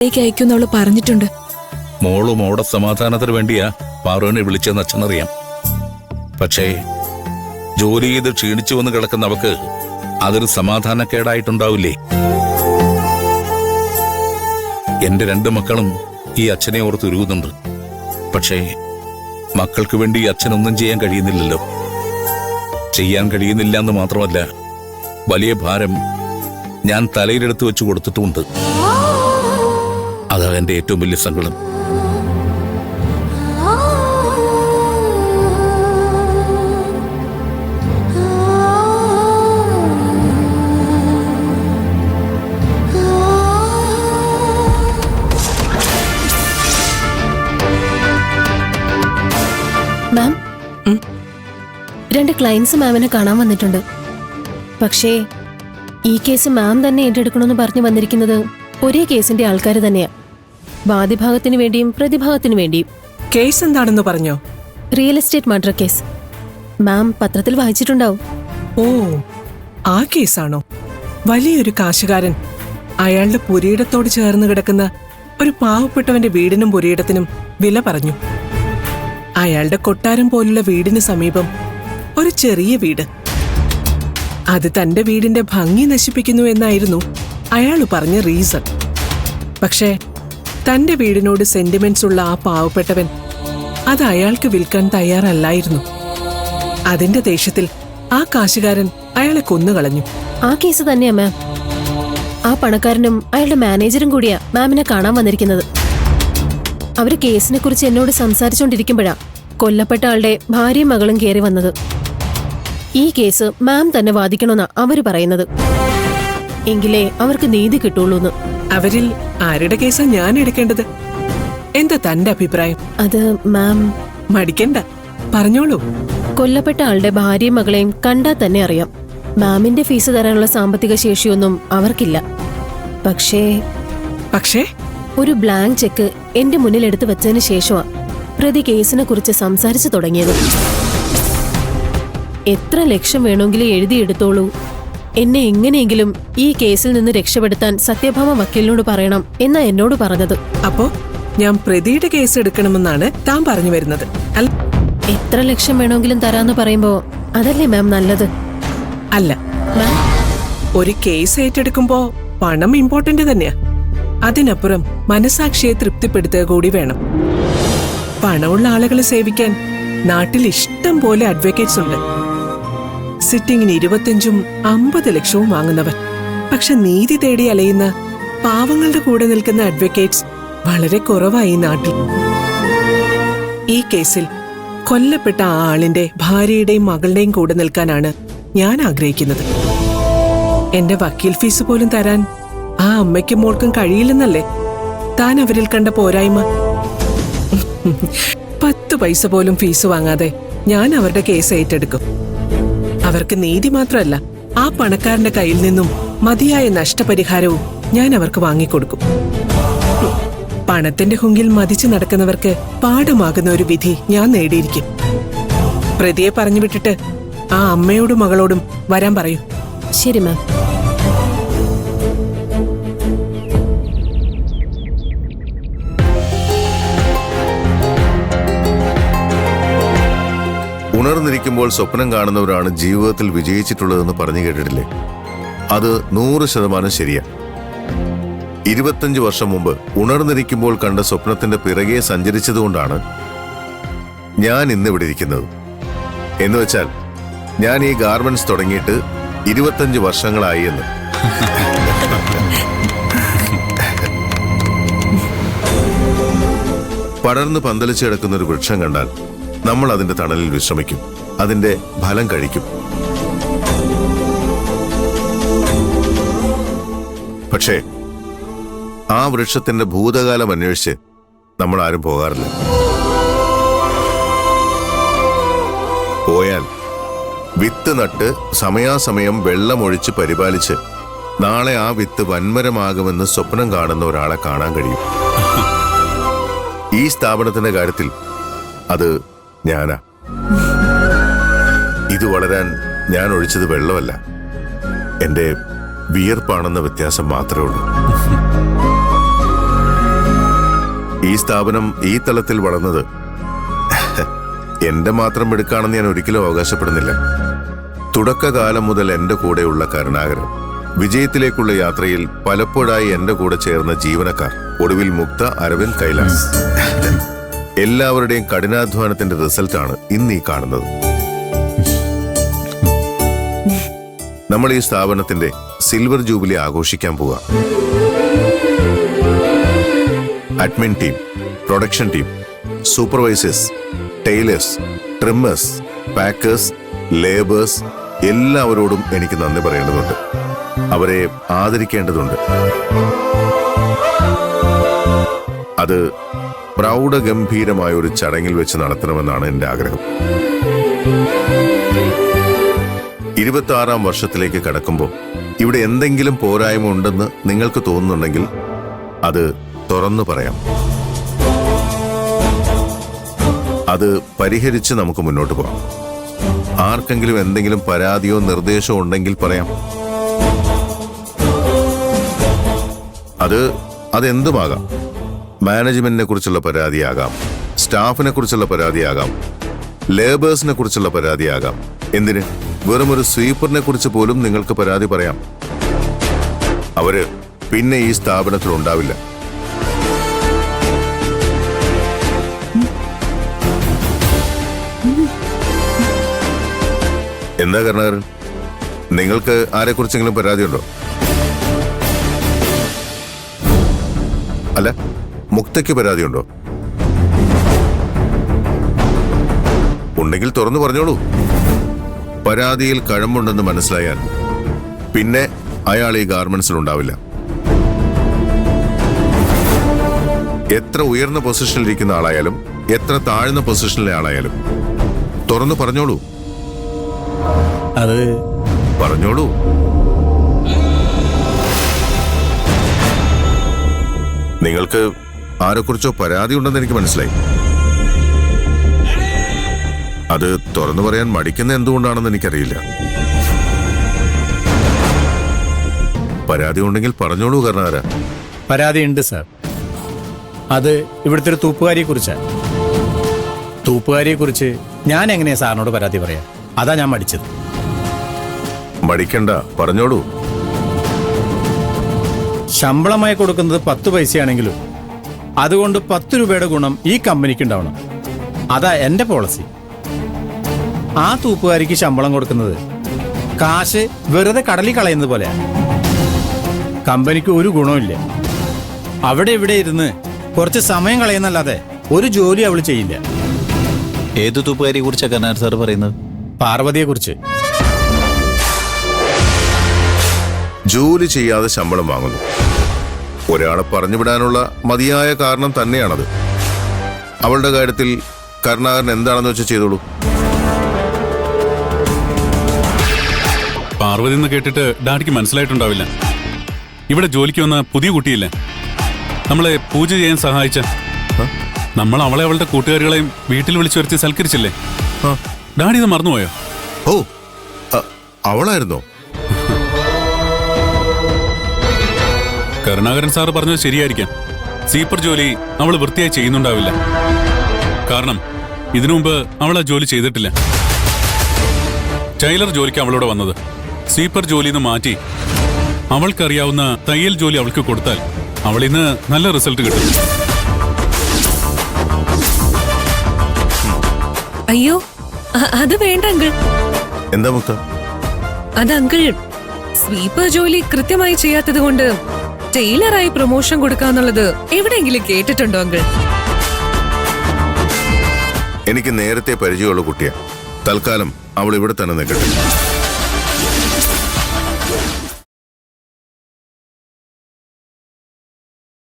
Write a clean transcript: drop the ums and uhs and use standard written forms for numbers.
അയക്കുമെന്ന് അവള് പറഞ്ഞിട്ടുണ്ട്. മോളും മോടെ സമാധാനത്തിന് വേണ്ടിയാ പാറുവിനെ വിളിച്ചെന്ന് അച്ഛനറിയാം. പക്ഷേ ജോലി ചെയ്ത് ക്ഷീണിച്ചു വന്ന് കിടക്കുന്ന അവക്ക് അതൊരു സമാധാനക്കേടായിട്ടുണ്ടാവില്ലേ? എന്റെ 2 മക്കളും ഈ അച്ഛനെ ഓർത്ത് ഉരുകുന്നുണ്ട്. പക്ഷേ മക്കൾക്ക് വേണ്ടി അച്ഛനൊന്നും ചെയ്യാൻ കഴിയുന്നില്ലല്ലോ. ചെയ്യാൻ കഴിയുന്നില്ല എന്ന് മാത്രമല്ല, വലിയ ഭാരം ഞാൻ തലയിലെടുത്ത് വെച്ച് കൊടുത്തിട്ടുമുണ്ട്. അതാണ് എന്റെ ഏറ്റവും വലിയ സങ്കടം. മാം, 2 ക്ലയൻസ് മാമിനെ കാണാൻ വന്നിട്ടുണ്ട്. പക്ഷേ ഈ കേസ് മാം തന്നെ ഏറ്റെടുക്കണമെന്ന് പറഞ്ഞു വന്നിരിക്കുന്നത് ഒരേ കേസിന്റെ ആൾക്കാർ തന്നെയാ. വാദിഭാഗത്തിന് വേണ്ടിയും പ്രതിഭാഗത്തിന് വേണ്ടിയും. കേസ് എന്താണെന്ന് പറഞ്ഞോ? Real estate murder case. Ma'am പത്രത്തിൽ വായിച്ചിട്ടുണ്ടാവും. ഓ, ആ കേസാണോ? വലിയൊരു കാശുകാരൻ അയാളുടെ പുരയിടത്തോട് ചേർന്ന് കിടക്കുന്ന ഒരു പാവപ്പെട്ടവന്റെ വീടിനും പുരയിടത്തിനും വില പറഞ്ഞു. അയാളുടെ കൊട്ടാരം പോലുള്ള വീടിന് സമീപം ഒരു ചെറിയ വീട്. അത് തന്റെ വീടിന്റെ ഭംഗി നശിപ്പിക്കുന്നു എന്നായിരുന്നു അയാൾ പറഞ്ഞ റീസൺ. പക്ഷേ തന്റെ വീടിനോട് സെന്റിമെന്റ്സ് ഉള്ള ആ പാവപ്പെട്ടവൻ അത് അയാൾക്ക് വിൽക്കാൻ തയ്യാറല്ലായിരുന്നു. അതിന്റെ ദേഷ്യത്തിൽ ആ കാശുകാരൻ അയാളെ കൊന്നുകളഞ്ഞു. ആ കേസ് തന്നെയാ മാം. ആ പണക്കാരനും അയാളുടെ മാനേജറും കൂടിയാ മാമിനെ കാണാൻ വന്നിരിക്കുന്നത്. അവര് കേസിനെ കുറിച്ച് എന്നോട് സംസാരിച്ചോണ്ടിരിക്കുമ്പോഴാ കൊല്ലപ്പെട്ട ആളുടെ ഭാര്യയും മകളും കയറി വന്നത്. ഈ കേസ് മാം തന്നെ വാദിക്കണമെന്നാ അവര് പറയുന്നത്. എങ്കിലേ അവർക്ക് നീതി കിട്ടുള്ളൂന്ന്. അവരിൽ ആരുടെ കേസാ ഞാൻ എടുക്കേണ്ടത്? എന്താ തന്റെ അഭിപ്രായം? അത് മാം, മടിക്കണ്ട, പറഞ്ഞോളൂ. കൊല്ലപ്പെട്ട ആളുടെ ഭാര്യയും മകളെയും കണ്ടാൽ തന്നെ അറിയാം. മാമിന്റെ ഫീസ് തരാനുള്ള സാമ്പത്തിക ശേഷിയൊന്നും അവർക്കില്ല. പക്ഷേ ഒരു ബ്ലാങ്ക് ചെക്ക് എന്റെ മുന്നിൽ എടുത്തു വെച്ചതിന് ശേഷമാ പ്രതി കേസിനെ കുറിച്ച് സംസാരിച്ചു തുടങ്ങിയത്. എത്ര ലക്ഷം വേണമെങ്കിലും എഴുതിയെടുത്തോളൂ, എന്നെ എങ്ങനെയെങ്കിലും ഈ കേസിൽ നിന്ന് രക്ഷപ്പെടുത്താൻ സത്യഭാമ വക്കീലിനോട് പറയണം എന്നാ എന്നോട് പറഞ്ഞത്. അപ്പോ ഞാൻ പ്രതിയുടെ കേസ് എടുക്കണമെന്നാണ് താൻ പറഞ്ഞു വരുന്നത്? എത്ര ലക്ഷം വേണമെങ്കിലും തരാന്ന് പറയുമ്പോ അതല്ലേ മാം നല്ലത്? അല്ല, ഒരു കേസ് ഏറ്റെടുക്കുമ്പോ പണം ഇമ്പോർട്ടന്റ് തന്നെയാ. അതിനപ്പുറം മനസാക്ഷിയെ തൃപ്തിപ്പെടുത്തുക കൂടി വേണം. പണമുള്ള ആളുകളെ സേവിക്കാൻ നാട്ടിൽ ഇഷ്ടം പോലെ അഡ്വക്കേറ്റ്സ് ഉണ്ട്. സിറ്റിങ്ങിന് 25ഉം 50 ലക്ഷവും വാങ്ങുന്നവർ. പക്ഷെ നീതി തേടി അലയുന്ന പാവങ്ങളുടെ കൂടെ നിൽക്കുന്ന അഡ്വക്കേറ്റ്സ് വളരെ കുറവായി നാട്ടിൽ. ഈ കേസിൽ കൊല്ലപ്പെട്ട ആ ആളിന്റെ ഭാര്യയുടെയും മകളുടെയും കൂടെ നിൽക്കാനാണ് ഞാൻ ആഗ്രഹിക്കുന്നത്. എന്റെ വക്കീൽ ഫീസ് പോലും തരാൻ ആ അമ്മയ്ക്കും മോൾക്കും കഴിയില്ലെന്നല്ലേ താൻ അവരിൽ കണ്ട പോരായ്മ? 10 പൈസ പോലും ഫീസ് വാങ്ങാതെ ഞാൻ അവരുടെ കേസ് ഏറ്റെടുക്കും. അവർക്ക് നീതി മാത്രമല്ല, ആ പണക്കാരന്റെ കയ്യിൽ നിന്നും മതിയായ നഷ്ടപരിഹാരവും ഞാൻ അവർക്ക് വാങ്ങിക്കൊടുക്കും. പണത്തിന്റെ ഹുങ്കിൽ മതിച്ചു നടക്കുന്നവർക്ക് പാഠമാകുന്ന ഒരു വിധി ഞാൻ നേടിയിരിക്കും. പ്രതിയെ പറഞ്ഞു വിട്ടിട്ട് ആ അമ്മയോടും മകളോടും വരാൻ പറയൂ. ശരി മാം. ഉണർന്നിരിക്കുമ്പോൾ സ്വപ്നം കാണുന്നവരാണ് ജീവിതത്തിൽ വിജയിച്ചിട്ടുള്ളതെന്ന് പറഞ്ഞു കേട്ടിട്ടില്ലേ? അത് 100% ശരിയാ. 25 വർഷം മുമ്പ് ഉണർന്നിരിക്കുമ്പോൾ കണ്ട സ്വപ്നത്തിന്റെ പിറകെ സഞ്ചരിച്ചതുകൊണ്ടാണ് ഞാൻ ഇന്നിവിടെ ഇരിക്കുന്നത്. എന്നുവെച്ചാൽ ഞാൻ ഈ ഗാർമെന്റ്സ് തുടങ്ങിയിട്ട് 25 വർഷങ്ങളായി എന്ന്. പടർന്ന് പന്തലിച്ച് കിടക്കുന്ന ഒരു വൃക്ഷം കണ്ടാൽ നമ്മൾ അതിന്റെ തണലിൽ വിശ്രമിക്കും, അതിന്റെ ഫലം കഴിക്കും. പക്ഷേ ആ വൃക്ഷത്തിന്റെ ഭൂതകാലം അന്വേഷിച്ച് നമ്മൾ ആരും പോകാറില്ല. പോയാൽ വിത്ത് നട്ട് സമയാസമയം വെള്ളമൊഴിച്ച് പരിപാലിച്ച് നാളെ ആ വിത്ത് വൻമരമാകുമെന്ന് സ്വപ്നം കാണുന്ന ഒരാളെ കാണാൻ കഴിയും. ഈ സ്ഥാപനത്തിന്റെ കാര്യത്തിൽ അത് ഞാനാ. ഇത് വളരാൻ ഞാൻ ഒഴിച്ചത് വെള്ളമല്ല, എന്റെ വിയർപ്പാണെന്ന വ്യത്യാസം മാത്രമേ ഉള്ളൂ. സ്ഥാപനം ഈ തലത്തിൽ വളർന്നത് എന്റെ മാത്രം എടുക്കാണെന്ന് ഞാൻ ഒരിക്കലും അവകാശപ്പെടുന്നില്ല. തുടക്കകാലം മുതൽ എന്റെ കൂടെയുള്ള കരുണാകരൻ, വിജയത്തിലേക്കുള്ള യാത്രയിൽ പലപ്പോഴായി എന്റെ കൂടെ ചേർന്ന ജീവനക്കാർ, ഒടുവിൽ മുക്ത, അരവിന്ദ്, കൈലാസ്, എല്ലാവരുടെയും കഠിനാധ്വാനത്തിന്റെ റിസൾട്ടാണ് ഇന്ന് ഈ കാണുന്നത്. നമ്മൾ ഈ സ്ഥാപനത്തിന്റെ സിൽവർ ജൂബിലി ആഘോഷിക്കാൻ പോവുക. Admin team, production team, supervisors, tailors, trimmers, packers, labourers എല്ലാവരോടും എനിക്ക് നന്ദി പറയേണ്ടതുണ്ട്. അവരെ ആദരിക്കേണ്ടതുണ്ട്. അത് പ്രൗഢഗംഭീരമായ ഒരു ചടങ്ങിൽ വെച്ച് നടത്തണമെന്നാണ് എന്റെ ആഗ്രഹം. 26-ാം വർഷത്തിലേക്ക് കടക്കുമ്പോൾ ഇവിടെ എന്തെങ്കിലും പോരായ്മ ഉണ്ടെന്ന് നിങ്ങൾക്ക് തോന്നുന്നുണ്ടെങ്കിൽ അത് തുറന്നു പറയാം. അത് പരിഹരിച്ച് നമുക്ക് മുന്നോട്ട് പോകാം. ആർക്കെങ്കിലും എന്തെങ്കിലും പരാതിയോ നിർദ്ദേശമോ ഉണ്ടെങ്കിൽ പറയാം. അതെന്തുമാകാം. മാനേജ്മെന്റിനെ കുറിച്ചുള്ള പരാതിയാകാം, സ്റ്റാഫിനെ കുറിച്ചുള്ള പരാതിയാകാം, ലേബേഴ്സിനെ കുറിച്ചുള്ള പരാതിയാകാം. എന്തിന്, വെറും ഒരു സ്വീപ്പറിനെ കുറിച്ച് പോലും നിങ്ങൾക്ക് പരാതി പറയാം. അവര് പിന്നെ ഈ സ്ഥാപനത്തിൽ ഉണ്ടാവില്ല. എന്താ കരുണാകരൻ, നിങ്ങൾക്ക് ആരെക്കുറിച്ചെങ്കിലും പരാതിയുണ്ടോ? അല്ല, മുക്തയ്ക്ക് പരാതിയുണ്ടോ? ഉണ്ടെങ്കിൽ തുറന്നു പറഞ്ഞോളൂ. പരാതിയിൽ കഴമ്പുണ്ടെന്ന് മനസ്സിലായാൽ പിന്നെ അയാൾ ഈ ഗാർമെന്റ്സിൽ ഉണ്ടാവില്ല. എത്ര ഉയർന്ന പൊസിഷനിലിരിക്കുന്ന ആളായാലും എത്ര താഴ്ന്ന പൊസിഷനിലെ ആളായാലും തുറന്നു പറഞ്ഞോളൂ. അത് പറഞ്ഞോളൂ. നിങ്ങൾക്ക് ആരെക്കുറിച്ചോ പരാതി ഉണ്ടെന്ന് എനിക്ക് മനസ്സിലായി. അത് തുറന്നു പറയാൻ മടിക്കുന്ന എന്തുകൊണ്ടാണെന്ന് എനിക്കറിയില്ല. പരാതി ഉണ്ടെങ്കിൽ പറഞ്ഞോളൂ കരുണാകര. പരാതി ഉണ്ട് സാർ. അത് ഇവിടുത്തെ ഒരു തൂപ്പുകാരിയെ കുറിച്ചാണ്. തൂപ്പുകാരിയെ കുറിച്ച് ഞാൻ എങ്ങനെയാ സാറിനോട് പരാതി പറയാം? അതാ ഞാൻ മടിച്ചത്. മടിക്കണ്ട, പറഞ്ഞോളൂ. ശമ്പളമായി കൊടുക്കുന്നത് 10 പൈസയാണെങ്കിലും അതുകൊണ്ട് 10 രൂപയുടെ ഗുണം ഈ കമ്പനിക്ക് ഉണ്ടാവണം. അതാ എന്റെ പോളിസി. ആ തൂപ്പുകാരിക്ക് ശമ്പളം കൊടുക്കുന്നത് കാശ് വെറുതെ കടലിൽ കളയുന്നത് പോലെയാണ്. കമ്പനിക്ക് ഒരു ഗുണമില്ല. അവിടെ ഇവിടെ ഇരുന്ന് കുറച്ച് സമയം കളയുന്നല്ലാതെ ഒരു ജോലി അവൾ ചെയ്യില്ല. ഏത് തൂപ്പുകാരിയെ കുറിച്ചാണ് കരുണാകരൻ സാർ പറയുന്നത്? പാർവതിയെ കുറിച്ച്. ജോലി ചെയ്യാതെ ശമ്പളം വാങ്ങുന്നു. ഒരാളെ പറഞ്ഞുവിടാനുള്ള മതിയായ കാരണം തന്നെയാണത്. അവളുടെ കാര്യത്തിൽ കരുണാകരൻ എന്താണെന്ന് വെച്ച് ചെയ്തോളൂ. പാർവതി എന്ന് കേട്ടിട്ട് ഡാഡിക്ക് മനസ്സിലായിട്ടുണ്ടാവില്ല. ഇവിടെ ജോലിക്ക് വന്ന പുതിയ കുട്ടിയില്ലേ, നമ്മളെ പൂജ ചെയ്യാൻ സഹായിച്ച, നമ്മൾ അവളെ അവളുടെ കൂട്ടുകാരികളെയും വീട്ടിൽ വിളിച്ചു വരുത്തി സൽക്കരിച്ചില്ലേ? ഡാഡി ഇത് മറന്നുപോയോ? ഓ, അവളായിരുന്നോ? കരുണാകരൻ സാറ് പറഞ്ഞത് ശരിയായിരിക്കാം. സീപ്പർ ജോലി അവൾ വൃത്തിയായി ചെയ്യുന്നുണ്ടാവില്ല. കാരണം ഇതിനു മുമ്പ് അവൾ ആ ജോലി ചെയ്തിട്ടില്ല. ടൈലർ ജോലിക്ക് അവളോട് വന്നത്. സ്വീപ്പർ ജോലിന്ന് മാറ്റി അവൾക്കറിയാവുന്ന തയ്യൽ ജോലി അവൾക്ക് കൊടുത്താൽ അവളിന്ന് നല്ല റിസൾട്ട് കിട്ടും. അയ്യോ, അത് വേണ്ട അങ്കിൾ. എന്താ മുക്ത? അത് അങ്കിൾ സ്വീപ്പർ ജോലി കൃത്യമായി ചെയ്യാത്തത് കൊണ്ട് ടൈലറായി പ്രൊമോഷൻ കൊടുക്കാന്നുള്ളത് എവിടെയെങ്കിലും കേട്ടിട്ടുണ്ടോ അങ്കിൾ? എനിക്ക് നേരത്തെ പരിചയമുള്ള കുട്ടിയാ. തൽക്കാലം അവൾ ഇവിടെ തന്നെ നിൽക്കട്ടെ.